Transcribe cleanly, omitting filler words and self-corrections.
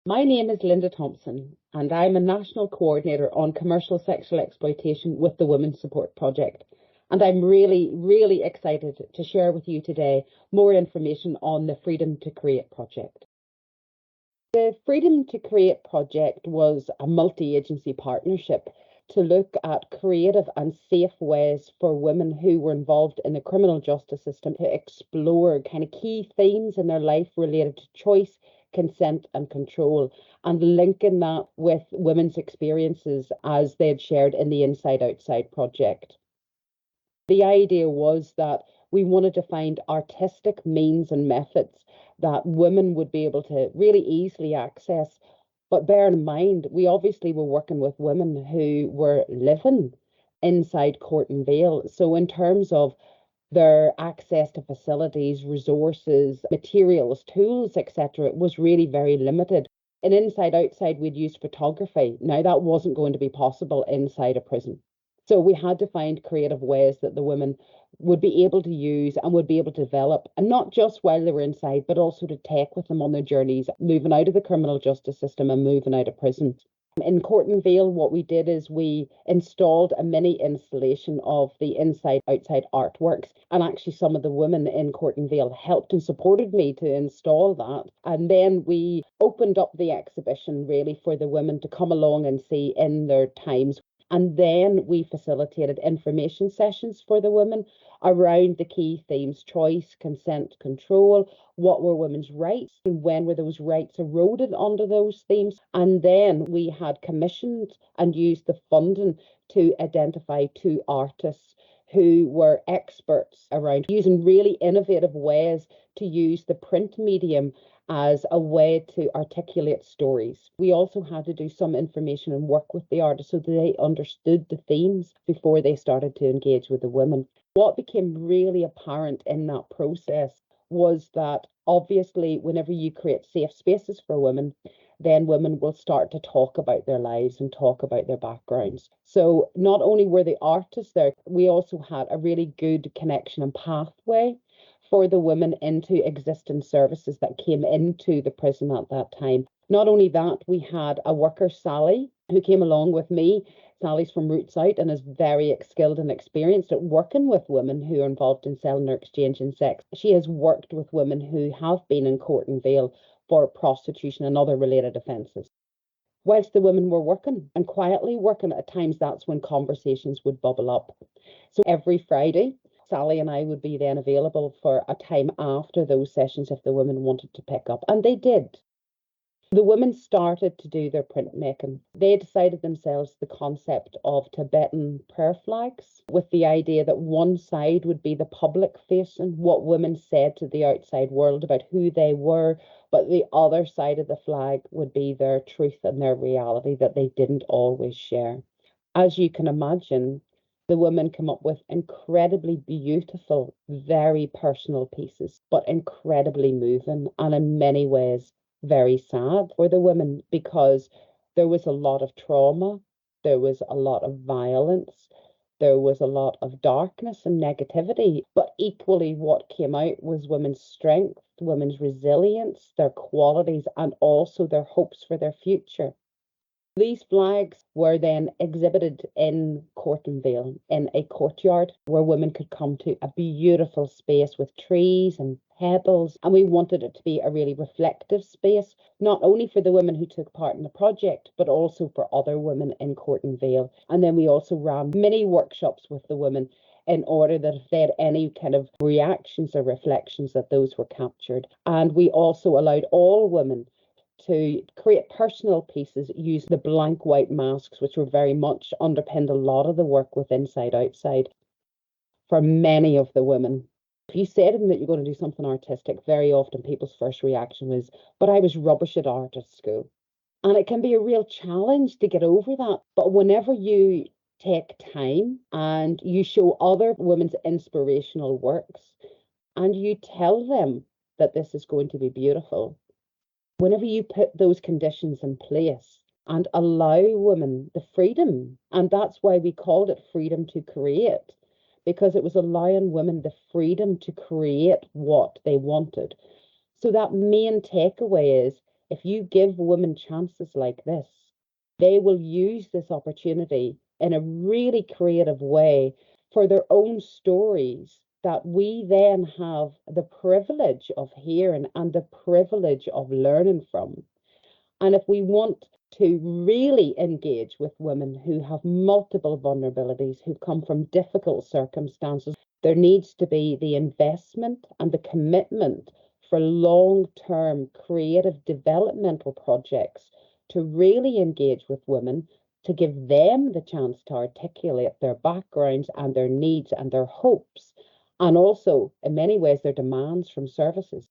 My name is Linda Thompson, and I'm a National Coordinator on Commercial Sexual Exploitation with the Women's Support Project. And I'm really excited to share with you today more information on the Freedom to Create project. The Freedom to Create project was a multi-agency partnership to look at creative and safe ways for women who were involved in the criminal justice system to explore kind of key themes in their life related to choice, consent and control, and linking that with women's experiences as they had shared in the Inside Outside project. The idea was that we wanted to find artistic means and methods that women would be able to really easily access. But bear in mind, we obviously were working with women who were living inside Court and Vale. So in terms of their access to facilities, resources, materials, tools, etc., was really very limited. And inside outside, we'd used photography. Now that wasn't going to be possible inside a prison. So we had to find creative ways that the women would be able to use and would be able to develop, and not just while they were inside, but also to take with them on their journeys, moving out of the criminal justice system and moving out of prison. In Court and Vale, what we did is we installed a mini installation of the inside outside artworks, and actually some of the women in Court and Vale helped and supported me to install that. And then we opened up the exhibition really for the women to come along and see in their times. And then we facilitated information sessions for the women around the key themes: choice, consent, control, what were women's rights, and when were those rights eroded under those themes. And then we had commissioned and used the funding to identify 2 artists who were experts around using really innovative ways to use the print medium as a way to articulate stories. We also had to do some information and work with the artists so that they understood the themes before they started to engage with the women. What became really apparent in that process was that obviously whenever you create safe spaces for women, then women will start to talk about their lives and talk about their backgrounds. So not only were the artists there, we also had a really good connection and pathway for the women into existing services that came into the prison at that time. Not only that, we had a worker, Sally, who came along with me. Sally's from Roots Out and is very skilled and experienced at working with women who are involved in selling or exchanging sex. She has worked with women who have been in Court and Vale for prostitution and other related offences. Whilst the women were working and quietly working, at times that's when conversations would bubble up. So every Friday, Sally and I would be then available for a time after those sessions if the women wanted to pick up, and they did. The women started to do their printmaking. They decided themselves the concept of Tibetan prayer flags, with the idea that one side would be the public facing, what women said to the outside world about who they were, but the other side of the flag would be their truth and their reality that they didn't always share. As you can imagine, the women come up with incredibly beautiful, very personal pieces, but incredibly moving, and in many ways very sad for the women, because there was a lot of trauma, there was a lot of violence, there was a lot of darkness and negativity, but equally what came out was women's strength, women's resilience, their qualities, and also their hopes for their future. These flags were then exhibited in Court and Vale in a courtyard where women could come to a beautiful space with trees and pebbles. And we wanted it to be a really reflective space, not only for the women who took part in the project, but also for other women in Court and Vale. And then we also ran mini workshops with the women in order that if they had any kind of reactions or reflections, that those were captured. And we also allowed all women to create personal pieces, use the blank white masks, which were very much underpinned a lot of the work with Inside Outside for many of the women. If you say to them that you're going to do something artistic, very often people's first reaction was, but I was rubbish at art at school. And it can be a real challenge to get over that. But whenever you take time and you show other women's inspirational works and you tell them that this is going to be beautiful, whenever you put those conditions in place and allow women the freedom, and that's why we called it Freedom to Create, because it was allowing women the freedom to create what they wanted. So that main takeaway is if you give women chances like this, they will use this opportunity in a really creative way for their own stories that we then have the privilege of hearing and the privilege of learning from. And if we want to really engage with women who have multiple vulnerabilities, who come from difficult circumstances, there needs to be the investment and the commitment for long-term creative developmental projects to really engage with women, to give them the chance to articulate their backgrounds and their needs and their hopes, and also, in many ways, their demands from services.